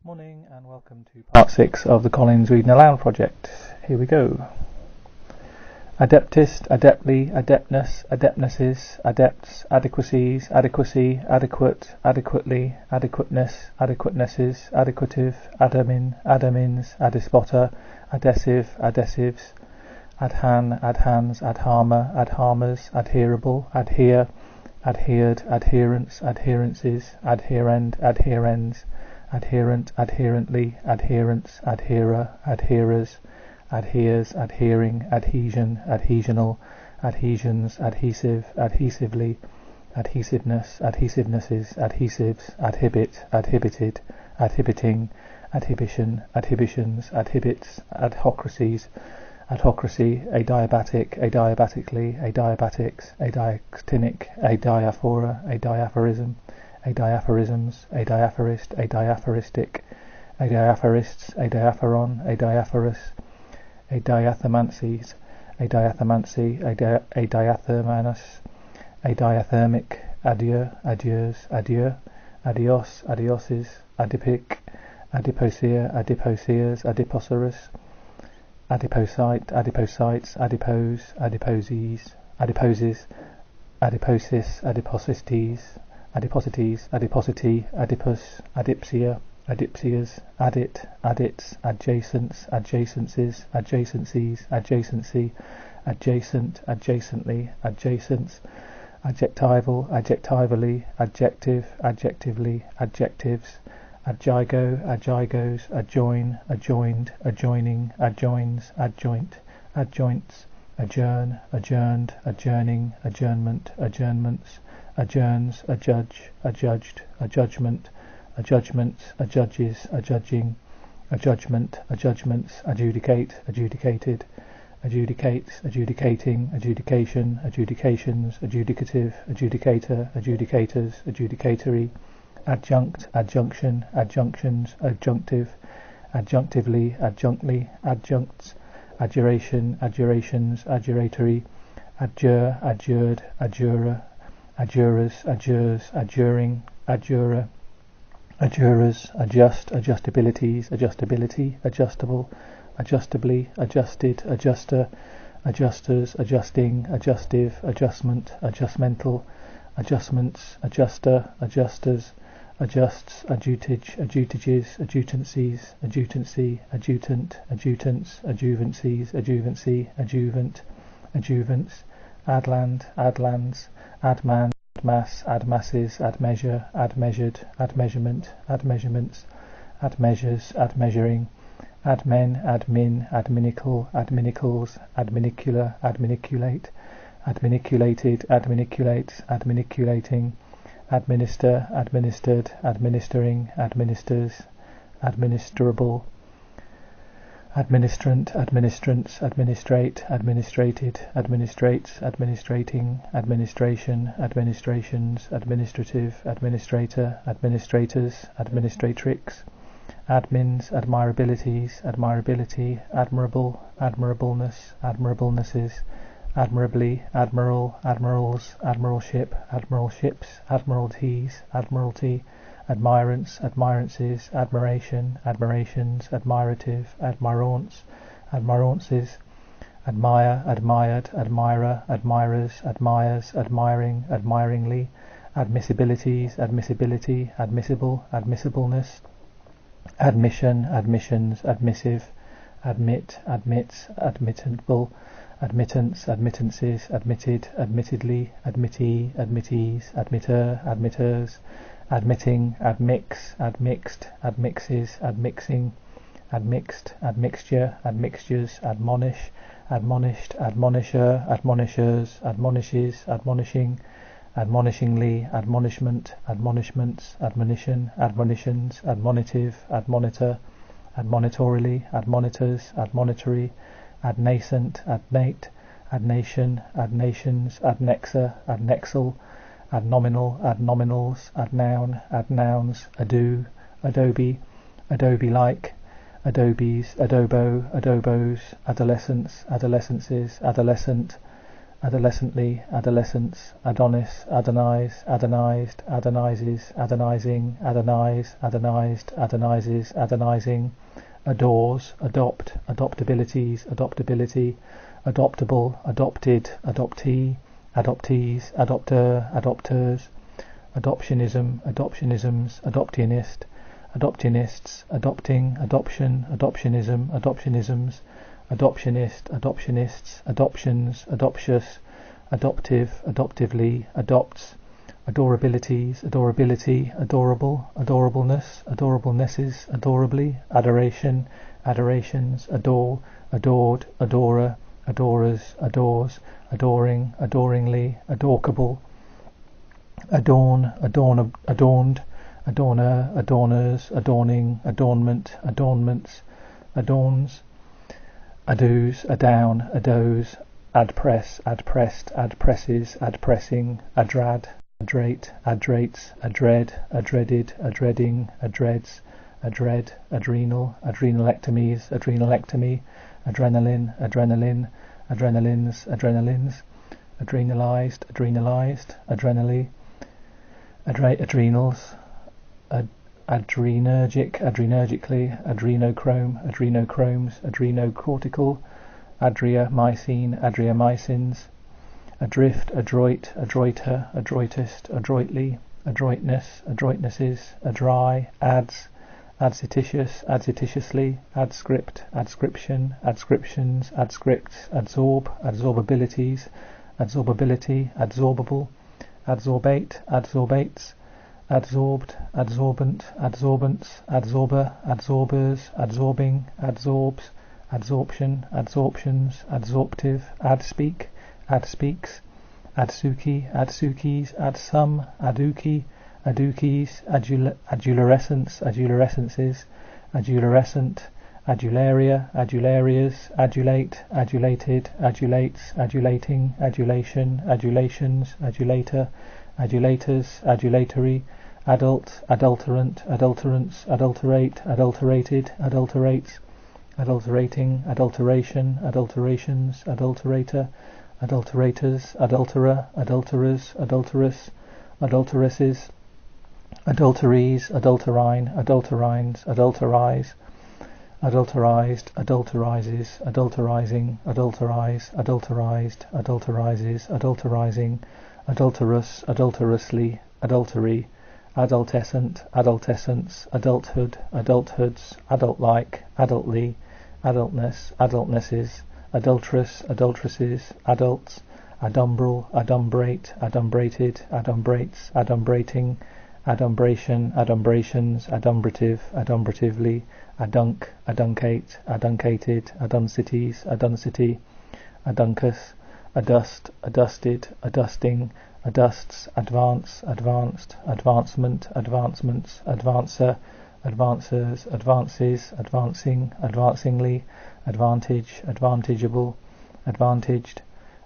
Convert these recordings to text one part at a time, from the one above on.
Morning and welcome to part 6 of the Collins Reading Aloud project. Here we go. ADEPTEST, ADEPTLY, ADEPTNESS, ADEPTNESSES, ADEPTS, ADEQUACIES, ADEQUACY, ADEQUATE, ADEQUATELY, ADEQUATENESS, ADEQUATENESSES, ADEQUATIVE, ADAMIN, ADAMINS, ADESPOTA, ADHESIVE, ADHESIVES, ADHAN, ADHANS, ADHARMA, ADHARMERS, ADHERABLE, ADHERE, ADHERED, ADHERENCE, ADHERENCES, ADHEREND, ADHERENS, adherent, adherently, adherence, adherer, adherers, adheres, adhering, adhesion, adhesional, adhesions, adhesive, adhesively, adhesiveness, adhesivenesses, adhesives, adhibit, adhibited, adhibiting, adhibition, adhibitions, adhibits, adhocracies, adhocracy, adiabatic, adiabatically, adiabatics, adiactinic, adiaphora, adiaphorism, adiaphorisms, adiaphorist, adiaphoristic, adiaphorists, adiaphoron, adiaphorus, adiathamancies, adiathamancy, adiathermanus, adiathermic, adieu, adieux, adieu, adios, adioses, adipic, adiposia, adiposias, adiposaurus, adipocyte, adipocytes, adipose, adiposies, adiposes, adiposis, adiposities, adiposities, adiposity, adipus, adipsia, adipsias, adit, adits, adjacents, adjacencies, adjacencies, adjacency, adjacent, adjacently, adjacents, adjectival, adjectivally, adjective, adjectively, adjectives, adjigo, adjigos, adjoin, adjoined, adjoining, adjoins, adjoint, adjoints, adjourn, adjourned, adjourning, adjournment, adjournments, adjourns, adjudge, adjudged, adjudgment, adjudgments, adjudges, adjudging, adjudgment, adjudgments, adjudicate, adjudicated, adjudicates, adjudicating, adjudication, adjudications, adjudicative, adjudicator, adjudicators, adjudicatory, adjunct, adjunction, adjunctions, adjunctive, adjunctively, adjunctly, adjuncts, adjuration, adjurations, adjuratory, adjure, adjured, adjurer, adjurers, adjures, adjuring, adjurer, adjurers, adjust, adjustabilities, adjustability, adjustable, adjustably, adjusted, adjuster, adjusters, adjusting, adjustive, adjustment, adjustmental, adjustments, adjuster, adjusters, adjusts, adjutage, adjutages, adjutancies, adjutancy, adjutant, adjutants, adjuvancies, adjuvancy, adjuvant, adjuvants, adland, adlands, adman, admass, admasses, admeasure, admeasured, admeasurement, admeasurements, admeasures, admeasuring, admen, admin, adminicle, adminicles, adminicular, adminiculate, adminiculated, adminiculates, adminiculating, administer, administered, administering, administers, administrable, administrant, administrants, administrate, administrated, administrates, administrating, administration, administrations, administrative, administrator, administrators, administratrix, admins, admirabilities, admirability, admirable, admirableness, admirablenesses, admirably, admiral, admirals, admiralship, admiralships, admiralties, admiralty, admirance, admirances, admiration, admirations, admirative, admirants, admirances, admire, admired, admirer, admirers, admires, admiring, admiringly, admissibilities, admissibility, admissible, admissibleness, admission, admissions, admissive, admit, admits, admittable, admittance, admittances, admitted, admittedly, admittee, admittees, admitter, admitters, admitting, admix, admixed, admixes, admixing, admixed, admixture, admixtures, admonish, admonished, admonisher, admonishers, admonishes, admonishing, admonishingly, admonishment, admonishments, admonition, admonitions, admonitive, admonitor, admonitorily, admonitors, admonitory, adnascent, adnate, adnation, adnations, adnexa, adnexal, adnominal, adnominals, adnoun, adnouns, ado, adobe, adobe-like, adobes, adobo, adobos, adolescents, adolescences, adolescent, adolescently, adolescence, Adonis, Adonais, Adonized, Adonizes, Adonizing, Adonize, Adonized, Adonizes, Adonizing, adores, adopt, adoptabilities, adoptability, adoptable, adopted, adoptee, adoptees, adopter, adopters, adoptionism, adoptionisms, adoptionist, adoptionists, adopting, adoption, adoptionism, adoptionisms, adoptionist, adoptionists, adoptions, adoptious, adoptive, adoptively, adopts, adorabilities, adorability, adorable, adorableness, adorablenesses, adorably, adoration, adorations, adore, adored, adorer, adorers, adores, adoring, adoringly, adorkable, adorn, adorned, adorner, adorners, adorning, adornment, adornments, adorns, adoos, adown, adoes, adpress, adpressed, adpresses, adpressing, adrad, adrate, adrates, adread, adreaded, adreading, adreads, adread, adrenal, adrenalectomies, adrenalectomy, adrenaline, adrenaline, adrenalines, adrenalines, adrenalized, adrenalized, adrenally, adrenals, adrenergic, adrenergically, adrenochrome, adrenochromes, adrenocortical, adriamycine, adriamycins, adrift, adroit, adroiter, adroitest, adroitly, adroitness, adroitnesses, adry, ads, adscititious, adscititiously, adscript, adscription, adscriptions, adscripts, adsorb, adsorbabilities, adsorbability, adsorbable, adsorbate, adsorbates, adsorbed, adsorbent, adsorbents, adsorber, adsorbers, adsorbing, adsorbs, adsorption, adsorptions, adsorptive, adspeak, adspeaks, adsuki, adsukis, adsum, aduki, adukis, adularescence, adularescences, adularescent, adularia, adularias, adulate, adulated, adulates, adulating, adulation, adulations, adulator, adulators, adulatory, adult, adulterant, adulterants, adulterate, adulterated, adulterates, adulterating, adulteration, adulterations, adulterator, adulterators, adulterer, adulterers, adulteress, adulteresses, adulteries, adulterine, adulterines, adulterize, adulterized, adulterizes, adulterizing, adulterize, adulterized, adulterizes, adulterizing, adulterous, adulterously, adultery, adultescent, adultescence, adulthood, adulthoods, adult-like, adultly, adultness, adultnesses, adulterous, adulteresses, adults, adumbral, adumbrate, adumbrated, adumbrates, adumbrating, adumbration, adumbrations, adumbrative, adumbratively, adunk, aduncate, aduncated, aduncities, aduncity, aduncus, adust, adusted, adusting, adusts, advance, advanced, advancement, advancements, advancer, advancers, advances, advancing, advancingly, advantage, advantageable, advantaged,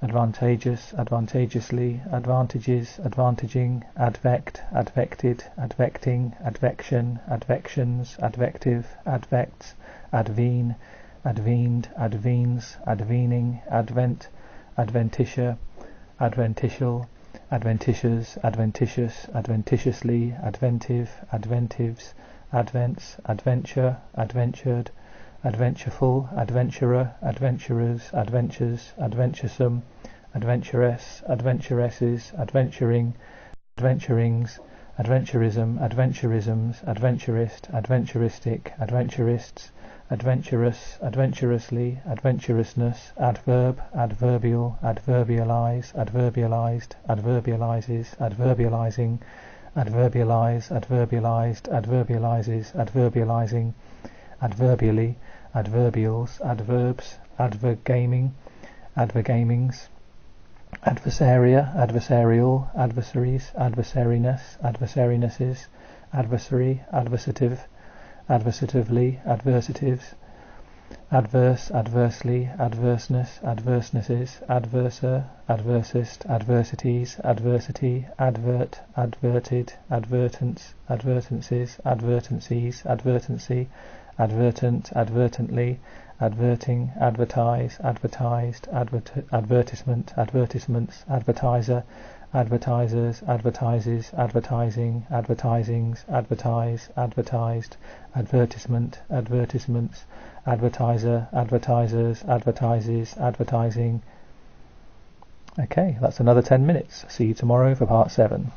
advantageous, advantageously, advantages, advantaging, advect, advected, advecting, advection, advections, advective, advects, advene, advened, advenes, advening, advent, adventitia, adventitial, adventitious, adventitious, adventitiously, adventive, adventives, advents, adventure, adventured, adventureful, adventurer, adventurers, adventures, adventuresome, adventuress, adventuresses, adventuring, adventurings, adventurism, adventurisms, adventurist, adventuristic, adventurists, adventurous, adventurously, adventurousness, adverb, adverbial, adverbialize, adverbialized, adverbializes, adverbializing, adverbialize, adverbialized, adverbializes, adverbializing, adverbially, adverbials, adverbs, advergaming, advergamings, adversaria, adversarial, adversaries, adversariness, adversarinesses, adversary, adversative, adversatively, adversatives, adverse, adversely, adverseness, adversenesses, adverser, adversest, adversities, adversity, advert, adverted, advertence, advertences, advertencies, advertency, advertent, advertently, adverting, advertise, advertised, advertisement, advertisements, advertiser, advertisers, advertises, advertising, advertisings, advertise, advertised, advertisement, advertisements, advertiser, advertisers, advertises, advertising. Okay, that's another 10 minutes. See you tomorrow for part 7.